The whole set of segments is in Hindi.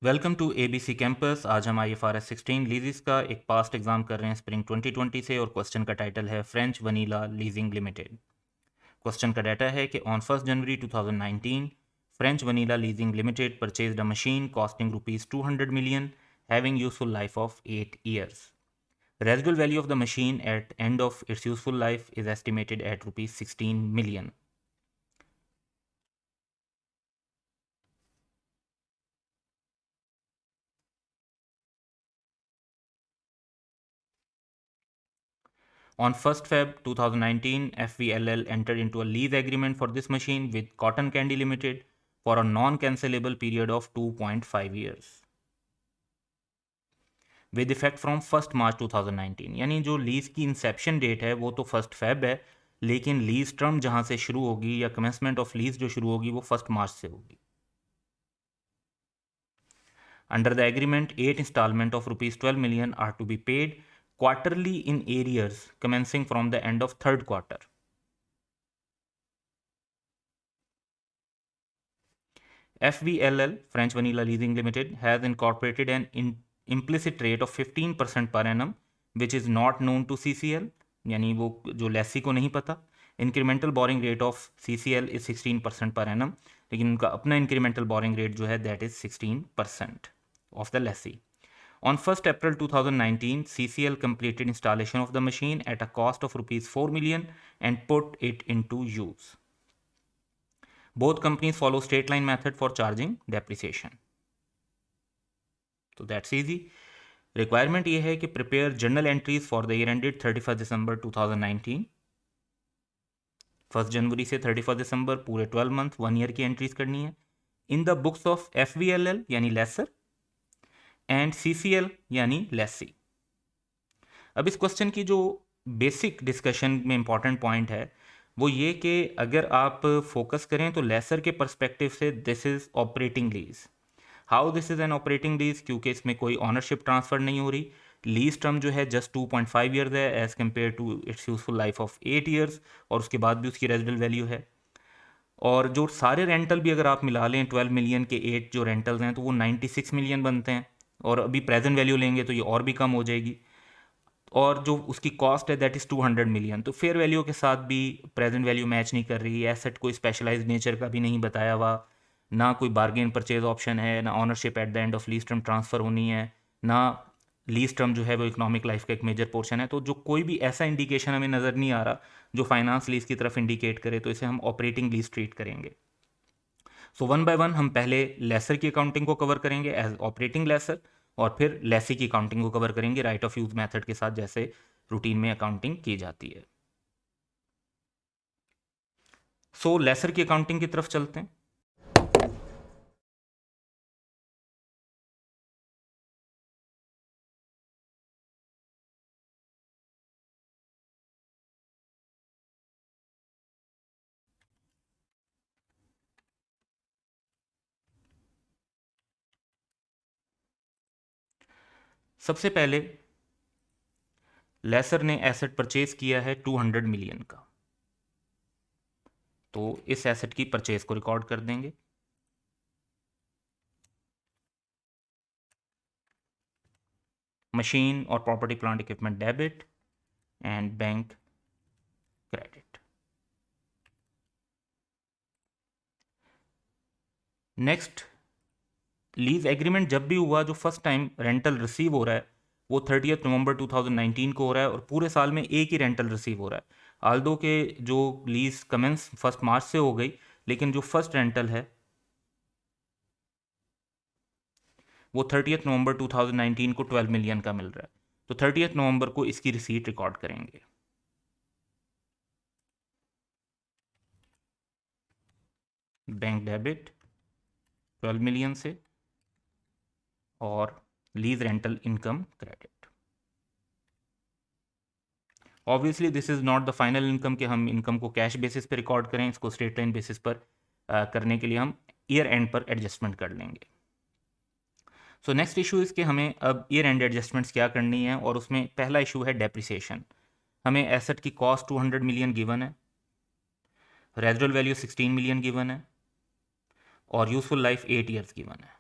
Welcome to ABC campus. आज हम IFRS 16 लीजिस का एक पास्ट एग्जाम कर रहे हैं स्प्रिंग 2020 से और क्वेश्चन का टाइटल है French vanilla leasing limited. Question का डाटा है कि on 1 January 2019 French vanilla leasing limited purchased a machine costing rupees 200 million having useful life of 8 years. Residual value of the machine at end of its useful life is estimated at rupees 16 million. On 1st Feb 2019, FVLL entered into a lease agreement for this machine with Cotton Candy Limited for a non-cancelable period of 2.5 years. With effect from 1st March 2019, यानी जो लीज की इंसेप्शन डेट है वो तो 1st Feb है, लेकिन लीज टर्म जहां से शुरू होगी या कमेंसमेंट ऑफ लीज जो शुरू होगी वो 1st March से होगी. Under the agreement, 8 installment of rupees 12 million are to be paid quarterly in arrears commencing from the end of 3rd quarter. FVLL, French Vanilla Leasing Limited, has incorporated an implicit rate of 15% per annum, which is not known to CCL, यानी वो जो लेसी को नहीं पता. Incremental boring rate of CCL is 16% पर एनम, लेकिन उनका अपना इंक्रीमेंटल बोरिंग रेट जो है that is 16% of the Lesi. On 1st April 2019, CCL completed installation of the machine at a cost of rupees 4 million and put it into use. Both companies follow straight line method for charging depreciation. So that's easy. Requirement ये है कि prepare journal entries for the year ended 31st December 2019. 1 जनवरी से 31 दिसंबर पूरे 12 मंथ 1 ईयर की एंट्रीज करनी है in the books of FVLL यानी लेसर एंड CCL यानी लेसी. अब इस क्वेश्चन की जो बेसिक डिस्कशन में इंपॉर्टेंट पॉइंट है वो ये कि अगर आप फोकस करें तो लेसर के पर्सपेक्टिव से this is operating lease. How this is an operating lease, क्योंकि इसमें कोई ऑनरशिप ट्रांसफर नहीं हो रही. लीज टर्म जो है जस्ट 2.5 ईयर्स है as compare to its useful life of 8 years, और उसके बाद भी उसकी रेजिडल वैल्यू है. और जो सारे रेंटल भी अगर आप मिला लें 12 मिलियन के 8 जो रेंटल्स हैं तो वो 96 मिलियन बनते हैं, और अभी प्रेजेंट वैल्यू लेंगे तो ये और भी कम हो जाएगी. और जो उसकी कॉस्ट है दैट इज़ 200 मिलियन, तो फेयर वैल्यू के साथ भी प्रेजेंट वैल्यू मैच नहीं कर रही. एसेट कोई स्पेशलाइज्ड नेचर का भी नहीं बताया हुआ, ना कोई बार्गेन परचेज ऑप्शन है, ना ownership at the end of lease term transfer होनी है, ना लीज टर्म जो है वो इकोनॉमिक लाइफ का एक मेजर पोर्शन है. तो जो कोई भी ऐसा इंडिकेशन हमें नज़र नहीं आ रहा जो फाइनेंस लीज की तरफ इंडिकेट करे, तो इसे हम ऑपरेटिंग लीज ट्रीट करेंगे. सो वन बाय वन हम पहले लेसर की अकाउंटिंग को कवर करेंगे एज ऑपरेटिंग लेसर, और फिर लेसी की अकाउंटिंग को कवर करेंगे राइट ऑफ यूज मेथड के साथ जैसे रूटीन में अकाउंटिंग की जाती है. सो लेसर की अकाउंटिंग की तरफ चलते हैं. सबसे पहले लेसर ने एसेट परचेज किया है 200 मिलियन का, तो इस एसेट की परचेज को रिकॉर्ड कर देंगे. मशीन और property plant equipment debit and bank credit. Next, lease agreement जब भी हुआ जो फर्स्ट टाइम रेंटल रिसीव हो रहा है वो 30 नवंबर 2019 को हो रहा है, और पूरे साल में एक ही रेंटल रिसीव हो रहा है. आल्दो के जो लीज कमेंस 1 मार्च से हो गई, लेकिन जो फर्स्ट रेंटल है वो 30 नवंबर 2019 को 12 मिलियन का मिल रहा है. तो 30 नवंबर को इसकी रिसीट रिकॉर्ड करेंगे. बैंक डेबिट 12 मिलियन से और lease rental income credit. Obviously this is not the final income कि हम इनकम को कैश बेसिस पे रिकॉर्ड करें, इसको स्ट्रेट लाइन बेसिस पर करने के लिए हम ईयर एंड पर एडजस्टमेंट कर लेंगे. सो नेक्स्ट इशू इज़ कि हमें अब ईयर एंड एडजस्टमेंट्स क्या करनी है, और उसमें पहला इशू है डेप्रिसिएशन. हमें एसेट की कॉस्ट 200 मिलियन गिवन है, रेजिडुअल वैल्यू 16 मिलियन गिवन है, और यूजफुल लाइफ 8 years गिवन है.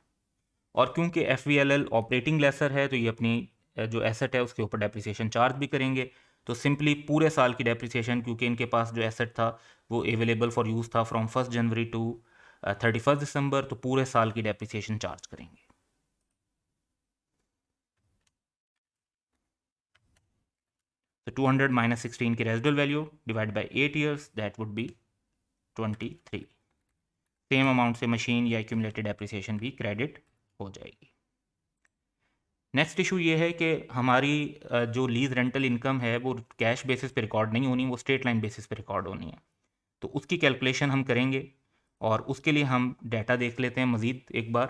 और क्योंकि FVLL ऑपरेटिंग लेसर है तो ये अपनी जो एसेट है उसके ऊपर डेप्रिसिएशन चार्ज भी करेंगे। तो सिंपली पूरे साल की डेप्रिसिएशन, क्योंकि इनके पास जो एसेट था वो अवेलेबल फॉर यूज़ था फ्रॉम 1 जनवरी टू 31 दिसंबर, तो पूरे साल की डेप्रिसिएशन चार्ज करेंगे। तो 200 माइनस 16 की residual value divide by 8 years, that would B 23। Same amount से मशीन या एक्यूमुलेटेड डेप्रिसिएशन भी क्रेडिट हो जाएगी। नेक्स्ट इशू ये है कि हमारी जो लीज रेंटल इनकम है वो कैश बेसिस पे रिकॉर्ड नहीं होनी, वो स्ट्रेट लाइन बेसिस पे रिकॉर्ड होनी है। तो उसकी कैलकुलेशन हम करेंगे और उसके लिए हम डाटा देख लेते हैं मज़ीद एक बार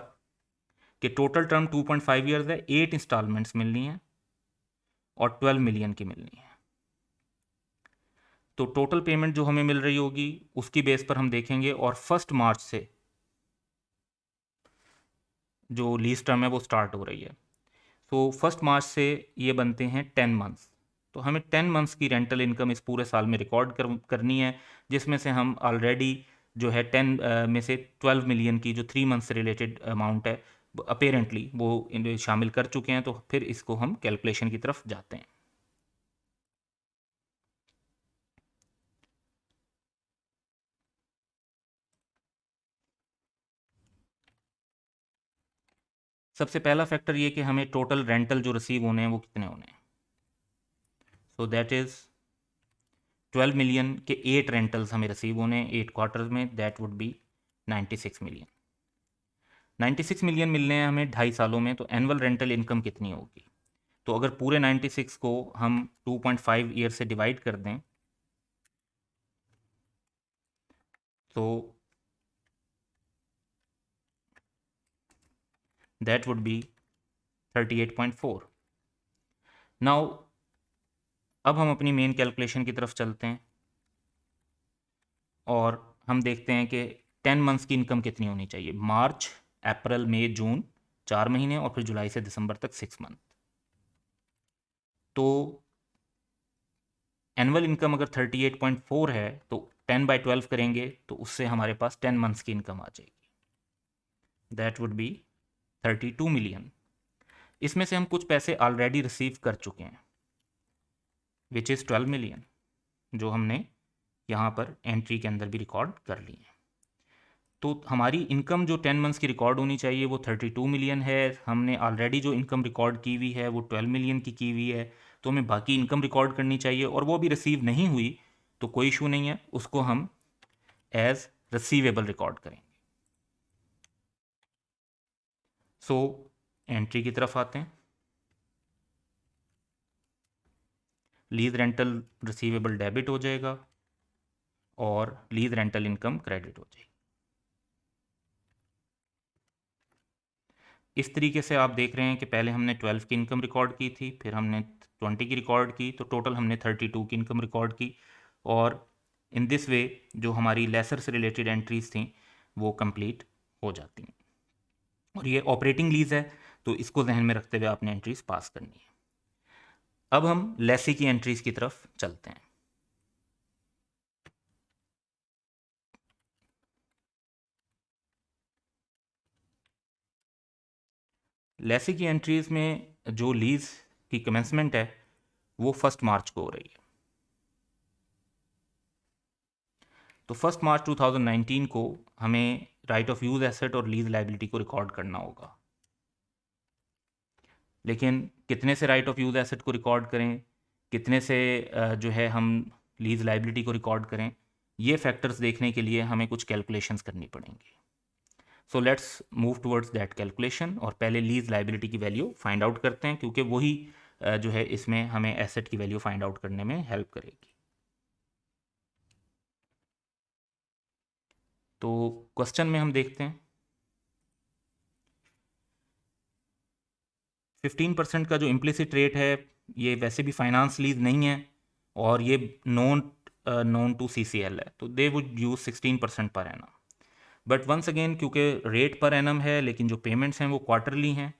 कि टोटल टर्म 2.5 ईयर्स है, 8 इंस्टॉलमेंट्स मिलनी है और 12 मिलियन की मिलनी है। तो टोटल पेमेंट जो हमें मिल रही होगी उसकी बेस पर हम देखेंगे और 1 मार्च से जो लीज टर्म है वो स्टार्ट हो रही है। तो 1 मार्च से ये बनते हैं 10 मंथ्स। तो हमें 10 मंथ्स की रेंटल इनकम इस पूरे साल में रिकॉर्ड करनी है, जिसमें से हम ऑलरेडी जो है 10 में से 12 मिलियन की जो 3 मंथ से रिलेटेड अमाउंट है अपेरेंटली वो शामिल कर चुके हैं। तो फिर इसको हम कैलकुलेशन की तरफ जाते हैं। सबसे पहला फैक्टर ये कि हमें टोटल रेंटल जो रिसीव होने हैं वो कितने होने हैं। सो दैट इज़ 12 मिलियन के 8 रेंटल्स हमें रिसीव होने हैं 8 क्वार्टर्स में, that would B 96 million. 96 million मिलने हैं हमें 2.5 सालों में, तो एनुअल रेंटल इनकम कितनी होगी। तो अगर पूरे 96 को हम 2.5 ईयर से डिवाइड कर दें तो दैट वुड बी 38.4। नाउ अब हम अपनी मेन कैलकुलेशन की तरफ चलते हैं और हम देखते हैं कि 10 मंथ्स की इनकम कितनी होनी चाहिए। मार्च, अप्रैल, मई, जून 4 महीने और फिर जुलाई से दिसंबर तक 6 मंथ। तो एनुअल इनकम अगर 38.4 है तो 10/12 करेंगे तो उससे हमारे पास 10 मंथ्स की इनकम आ जाएगी, दैट वुड बी 32 मिलियन। इसमें से हम कुछ पैसे ऑलरेडी रिसीव कर चुके हैं विच इज़ 12 मिलियन, जो हमने यहाँ पर एंट्री के अंदर भी रिकॉर्ड कर ली है। तो हमारी इनकम जो 10 मंथ्स की रिकॉर्ड होनी चाहिए वो 32 मिलियन है। हमने ऑलरेडी जो इनकम रिकॉर्ड की हुई है वो 12 मिलियन की हुई है। तो हमें बाकी इनकम रिकॉर्ड करनी चाहिए और वो भी रिसीव नहीं हुई तो कोई इशू नहीं है, उसको हम एज रिसीवेबल रिकॉर्ड करेंगे। सो एंट्री की तरफ आते हैं। लीज रेंटल रिसीवेबल डेबिट हो जाएगा और लीज रेंटल इनकम क्रेडिट हो जाएगी। इस तरीके से आप देख रहे हैं कि पहले हमने 12 की इनकम रिकॉर्ड की थी, फिर हमने 20 की रिकॉर्ड की, तो टोटल हमने 32 की इनकम रिकॉर्ड की। और इन दिस वे जो हमारी लेसर से रिलेटेड एंट्रीज थी वो कंप्लीट हो जाती हैं। और ये ऑपरेटिंग लीज है तो इसको जहन में रखते हुए आपने एंट्रीज पास करनी है। अब हम लेसी की एंट्रीज की तरफ चलते हैं। लेसी की एंट्रीज में जो लीज की कमेंसमेंट है वो 1 मार्च को हो रही है। तो 1 मार्च 2019 को हमें राइट ऑफ यूज़ एसेट और लीज लाइबिलिटी को रिकॉर्ड करना होगा। लेकिन कितने से राइट ऑफ यूज़ एसेट को रिकॉर्ड करें, कितने से जो है हम लीज लाइबिलिटी को रिकॉर्ड करें, ये फैक्टर्स देखने के लिए हमें कुछ कैलकुलेशंस करनी पड़ेंगी। So let's move towards that calculation और पहले लीज लाइबिलिटी की वैल्यू फाइंड आउट करते हैं, क्योंकि वही जो है इसमें हमें एसेट की वैल्यू फाइंड आउट करने में हेल्प करेगी। तो क्वेश्चन में हम देखते हैं 15% का जो इम्प्लिसिट रेट है ये वैसे भी फाइनेंस लीज नहीं है और ये नॉन टू CCL है, तो दे वुड यूज 16% पर एनम। बट वंस अगेन क्योंकि रेट पर एनम है लेकिन जो पेमेंट्स हैं वो क्वार्टरली हैं,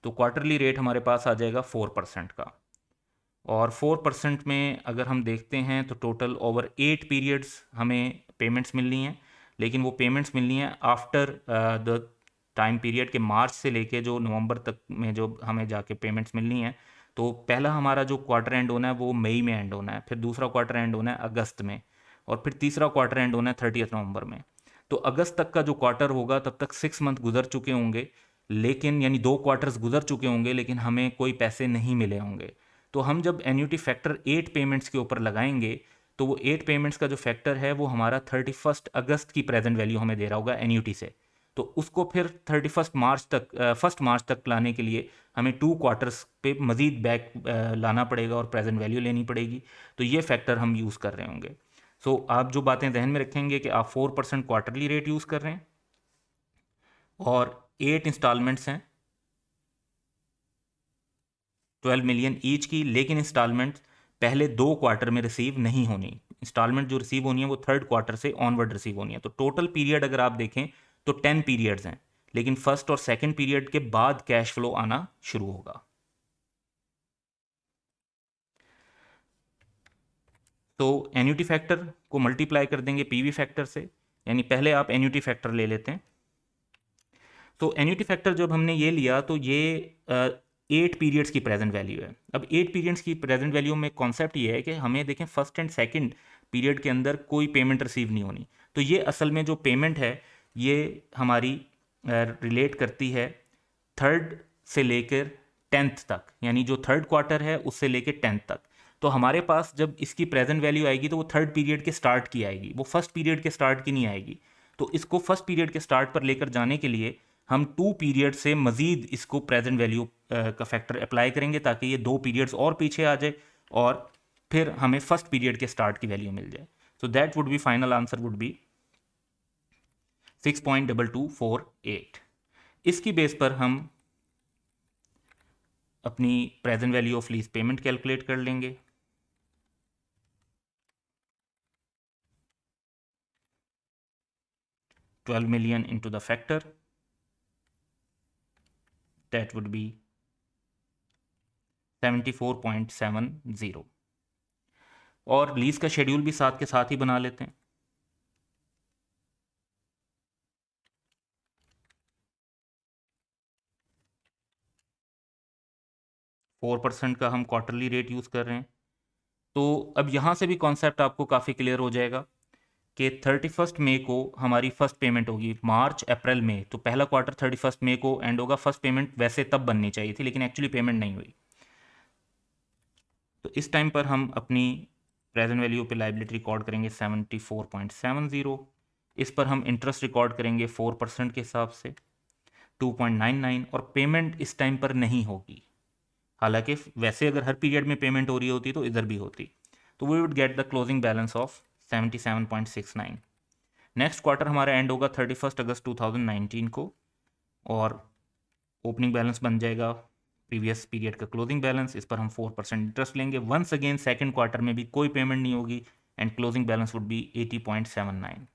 तो क्वार्टरली रेट हमारे पास आ जाएगा 4% का। और 4% में अगर हम देखते हैं तो टोटल ओवर 8 पीरियड्स हमें पेमेंट्स मिलनी है, लेकिन वो पेमेंट्स मिलनी है आफ्टर द टाइम पीरियड के मार्च से लेके जो नवंबर तक में जो हमें जाके पेमेंट्स मिलनी है। तो पहला हमारा जो क्वार्टर एंड होना है वो मई में एंड होना है, फिर दूसरा क्वार्टर एंड होना है अगस्त में, और फिर तीसरा क्वार्टर एंड होना है 30 नवंबर में। तो अगस्त तक का जो क्वार्टर होगा तब तक 6 मंथ गुजर चुके होंगे, लेकिन यानी 2 क्वार्टर्स गुजर चुके होंगे, लेकिन हमें कोई पैसे नहीं मिले होंगे। तो हम जब एन्यूटी फैक्टर 8 पेमेंट्स के ऊपर लगाएंगे तो वो 8 पेमेंट्स का जो फैक्टर है वो हमारा 31 अगस्त की प्रेजेंट वैल्यू हमें दे रहा होगा एन्यूटी से। तो उसको फिर 31 मार्च तक 1 मार्च तक लाने के लिए हमें 2 क्वार्टर्स पे मज़ीद बैक लाना पड़ेगा और प्रेजेंट वैल्यू लेनी पड़ेगी। तो ये फैक्टर हम यूज़ कर रहे होंगे। सो आप जो बातें ध्यान में रखेंगे कि आप 4% क्वार्टरली रेट यूज़ कर रहे हैं और 8 इंस्टॉलमेंट्स हैं 12 मिलियन ईच की, लेकिन इंस्टॉलमेंट पहले 2 क्वार्टर में रिसीव नहीं होनी। इंस्टॉलमेंट जो रिसीव होनी है वो 3rd क्वार्टर से ऑनवर्ड रिसीव होनी है। तो टोटल पीरियड अगर आप देखें तो 10 पीरियड्स हैं, लेकिन फर्स्ट और सेकंड पीरियड के बाद कैश फ्लो आना शुरू होगा। तो एन्यूटी फैक्टर को मल्टीप्लाई कर देंगे पीवी फैक्टर से, यानी पहले आप एन्यूटी फैक्टर ले लेते हैं। तो एन्यूटी फैक्टर जब हमने ये लिया तो ये 8 पीरियड्स की प्रेजेंट वैल्यू है। अब 8 पीरियड्स की प्रेजेंट वैल्यू में कॉन्सेप्ट ये है कि हमें देखें फर्स्ट एंड सेकंड पीरियड के अंदर कोई पेमेंट रिसीव नहीं होनी। तो ये असल में जो पेमेंट है ये हमारी रिलेट करती है 3rd से लेकर 10th तक, यानी जो 3rd क्वार्टर है उससे लेकर 10th तक। तो हमारे पास जब इसकी प्रेजेंट वैल्यू आएगी तो वो 3rd पीरियड के स्टार्ट की आएगी, वो फर्स्ट पीरियड के स्टार्ट की नहीं आएगी। तो इसको फर्स्ट पीरियड के स्टार्ट पर लेकर जाने के लिए हम 2 पीरियड से मज़ीद इसको प्रेजेंट वैल्यू का फैक्टर अप्लाई करेंगे ताकि ये 2 पीरियड्स और पीछे आ जाए और फिर हमें फर्स्ट पीरियड के स्टार्ट की वैल्यू मिल जाए। So that would B final answer would be 6.2248। इसकी बेस पर हम अपनी present value of lease payment calculate कर लेंगे। $12 million into the factor, that would be 74.70। और लीज का शेड्यूल भी साथ के साथ ही बना लेते हैं। फोर परसेंट का हम क्वार्टरली रेट यूज़ कर रहे हैं। तो अब यहाँ से भी कॉन्सेप्ट आपको काफ़ी क्लियर हो जाएगा कि 31 मई को हमारी फर्स्ट पेमेंट होगी, मार्च अप्रैल मई, तो पहला क्वार्टर 31 मई को एंड होगा। फर्स्ट पेमेंट वैसे तब बननी चाहिए थी लेकिन एक्चुअली पेमेंट नहीं हुई। तो इस टाइम पर हम अपनी प्रेजेंट वैल्यू पे लाइबिलिटी रिकॉर्ड करेंगे 74.70। इस पर हम इंटरेस्ट रिकॉर्ड करेंगे 4% के हिसाब से 2.99, और पेमेंट इस टाइम पर नहीं होगी। हालांकि वैसे अगर हर पीरियड में पेमेंट हो रही होती तो इधर भी होती। तो we would get the closing balance of 77.69। Next quarter हमारा एंड होगा 31 अगस्त 2019 को, और ओपनिंग बैलेंस बन जाएगा प्रीवियस पीरियड का क्लोजिंग बैलेंस। इस पर हम 4% इंटरेस्ट लेंगे। वंस अगेन सेकंड क्वार्टर में भी कोई पेमेंट नहीं होगी and closing balance would be 80.79।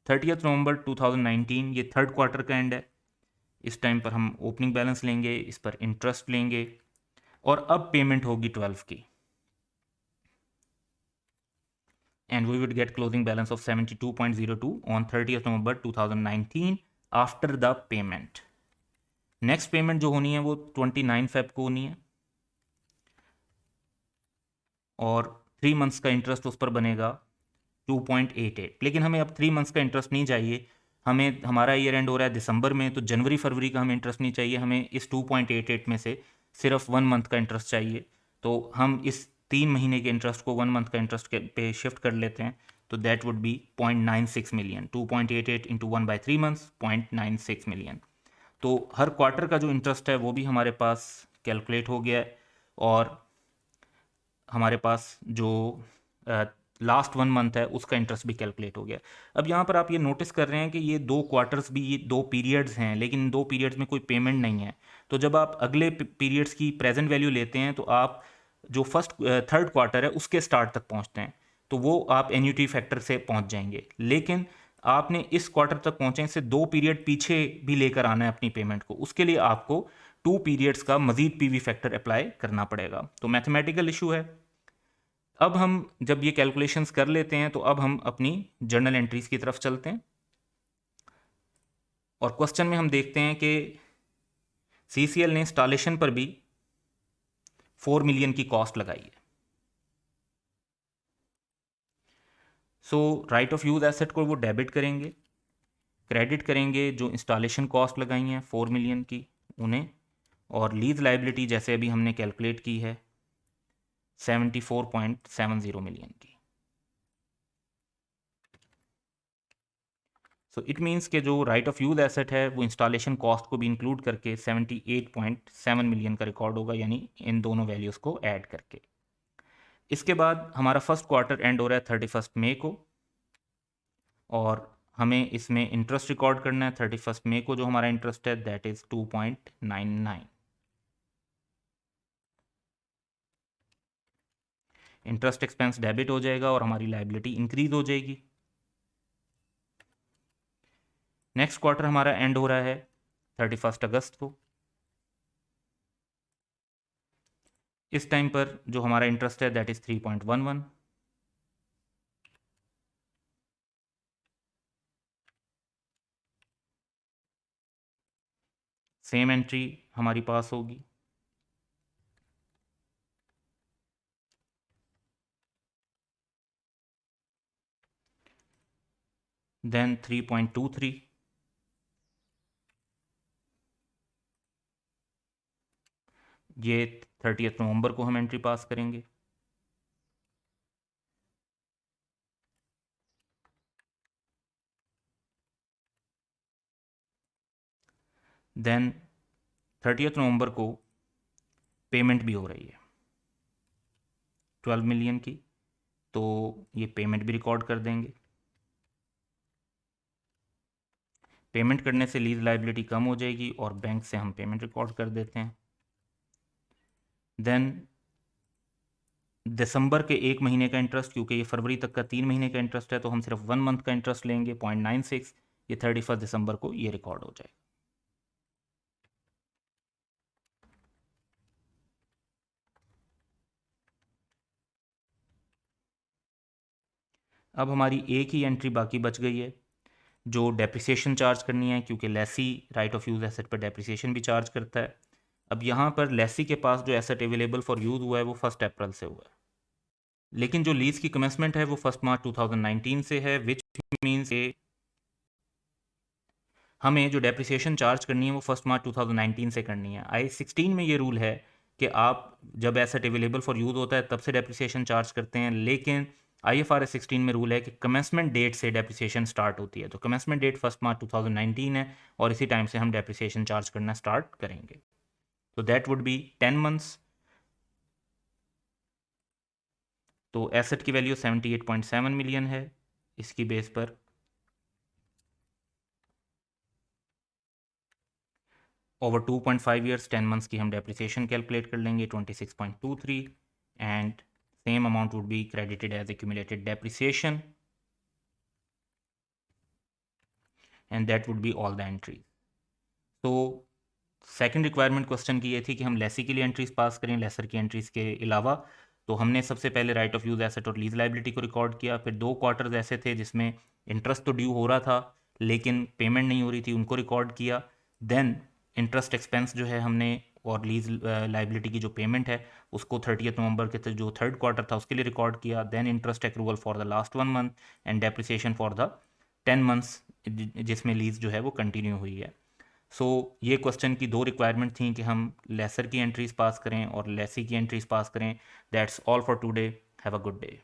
30 नवंबर 2019 ये 3rd क्वार्टर का एंड है। इस टाइम पर हम ओपनिंग बैलेंस लेंगे, इस पर इंटरेस्ट लेंगे, और अब पेमेंट होगी 12 की, and we would get closing balance of 72.02 on 30th November 2019 after the payment। Next payment जो होनी है वो 29 फेब को होनी है, और 3 मंथ्स का इंटरेस्ट उस पर बनेगा 2.88। लेकिन हमें अब 3 मंथ्स का इंटरेस्ट नहीं चाहिए, हमें हमारा ईयर एंड हो रहा है दिसंबर में, तो जनवरी फरवरी का हमें इंटरेस्ट नहीं चाहिए, हमें इस 2.88 में से सिर्फ 1 मंथ का इंटरेस्ट चाहिए। तो हम इस 3 महीने के इंटरेस्ट को 1 मंथ का इंटरेस्ट पे शिफ्ट कर लेते हैं। तो that would B 0.96 million. 2.88 into 1/3 months 0.96 million. तो हर क्वार्टर का जो इंटरेस्ट है वो भी हमारे पास कैलकुलेट हो गया है, और हमारे पास जो लास्ट 1 मंथ है उसका इंटरेस्ट भी कैलकुलेट हो गया। अब यहाँ पर आप ये नोटिस कर रहे हैं कि ये 2 क्वार्टर्स भी, ये 2 पीरियड्स हैं, लेकिन इन 2 पीरियड्स में कोई पेमेंट नहीं है। तो जब आप अगले पीरियड्स की प्रेजेंट वैल्यू लेते हैं तो आप जो फर्स्ट 3rd क्वार्टर है उसके स्टार्ट तक पहुँचते हैं, तो वो आप एन्यूटी फैक्टर से पहुँच जाएंगे। लेकिन आपने इस क्वार्टर तक पहुँचे से 2 पीरियड पीछे भी लेकर आना है अपनी पेमेंट को, उसके लिए आपको 2 पीरियड्स का मजीद पीवी फैक्टर अप्लाई करना पड़ेगा। तो मैथमेटिकल इशू है, अब हम जब ये कैलकुलेशंस कर लेते हैं तो अब हम अपनी जर्नल एंट्रीज की तरफ चलते हैं और क्वेश्चन में हम देखते हैं कि CCL ने इंस्टॉलेशन पर भी 4 मिलियन की कॉस्ट लगाई है। सो राइट ऑफ यूज़ एसेट को वो डेबिट करेंगे, क्रेडिट करेंगे जो इंस्टॉलेशन कॉस्ट लगाई हैं 4 मिलियन की उन्हें, और लीज लाइबिलिटी जैसे अभी हमने कैलकुलेट की है 74.70 मिलियन की। सो इट मीन्स के जो राइट ऑफ यूज एसेट है वो इंस्टॉलेशन कॉस्ट को भी इंक्लूड करके 78.7 मिलियन का रिकॉर्ड होगा, यानी इन दोनों वैल्यूज़ को ऐड करके। इसके बाद हमारा फर्स्ट क्वार्टर एंड हो रहा है 31 मई को, और हमें इसमें इंटरेस्ट रिकॉर्ड करना है 31 मई को। जो हमारा इंटरेस्ट है that is 2.99। Interest expense debit हो जाएगा और हमारी लाइबिलिटी इंक्रीज हो जाएगी। नेक्स्ट क्वार्टर हमारा एंड हो रहा है 31 अगस्त को। इस टाइम पर जो हमारा इंटरेस्ट है दैट इज़ 3.11। सेम एंट्री हमारी पास होगी। देन 3.23, ये 30 नवंबर को हम एंट्री पास करेंगे। देन 30 नवंबर को पेमेंट भी हो रही है 12 मिलियन की, तो ये पेमेंट भी रिकॉर्ड कर देंगे। पेमेंट करने से लीज लाइबिलिटी कम हो जाएगी और बैंक से हम पेमेंट रिकॉर्ड कर देते हैं। देन दिसंबर के 1 महीने का इंटरेस्ट, क्योंकि ये फरवरी तक का 3 महीने का इंटरेस्ट है तो हम सिर्फ 1 मंथ का इंटरेस्ट लेंगे 0.96। ये 31 दिसंबर को ये रिकॉर्ड हो जाएगा। अब हमारी एक ही एंट्री बाकी बच गई है जो डेप्रिसिएशन चार्ज करनी है, क्योंकि lessee right of use asset पर डेप्रिसिएशन भी चार्ज करता है। अब यहाँ पर लेसी के पास जो एसेट अवेलेबल फॉर यूज़ हुआ है वो 1 अप्रैल से हुआ है, लेकिन जो लीज की कमेंसमेंट है वो 1 मार्च 2019 से है, विच मीन्स हमें जो डेप्रिसिएशन चार्ज करनी है वो 1 मार्च 2019 से करनी है। I-16 में ये रूल है कि आप जब एसेट अवेलेबल फॉर यूज़ होता है तब से डेप्रिसिएशन चार्ज करते हैं, लेकिन IFRS 16 में रूल है कि कमेंसमेंट डेट से डेप्रिसिएशन स्टार्ट होती है। तो कमेंसमेंट डेट 1 मार्च 2019 है और इसी टाइम से हम डेप्रिसिएशन चार्ज करना स्टार्ट करेंगे। तो दैट वुड बी 10 मंथ्स। तो एसेट की वैल्यू 78.7 मिलियन है। इसकी बेस पर ओवर 2.5 ईयर्स 10 मंथ्स की हम डेप्रिसिएशन कैलकुलेट कर लेंगे 26.23, and same amount would be credited as accumulated depreciation, and that would be all the entries. तो सेकंड रिक्वायरमेंट क्वेश्चन की ये थी कि हम लेसी के लिए एंट्रीज पास करें लेसर की एंट्रीज के अलावा। तो हमने सबसे पहले राइट ऑफ यूज़ एसेट और लीज लाइबिलिटी को रिकॉर्ड किया, फिर 2 क्वार्टर्स ऐसे थे जिसमें इंटरेस्ट तो ड्यू हो रहा था लेकिन पेमेंट नहीं हो रही थी, उनको रिकॉर्ड किया। देन इंटरेस्ट एक्सपेंस जो है हमने और लीज लाइबिलिटी की जो पेमेंट है उसको 30 नवंबर के जो थर्ड क्वार्टर था उसके लिए रिकॉर्ड किया। Then interest accrual for the last 1 month and depreciation for the 10 months जिसमें लीज जो है वो कंटिन्यू हुई है। सो ये क्वेश्चन की 2 रिक्वायरमेंट थी कि हम लेसर की एंट्रीज पास करें और लेसी की एंट्रीज पास करें। That's all for today. Have a good day.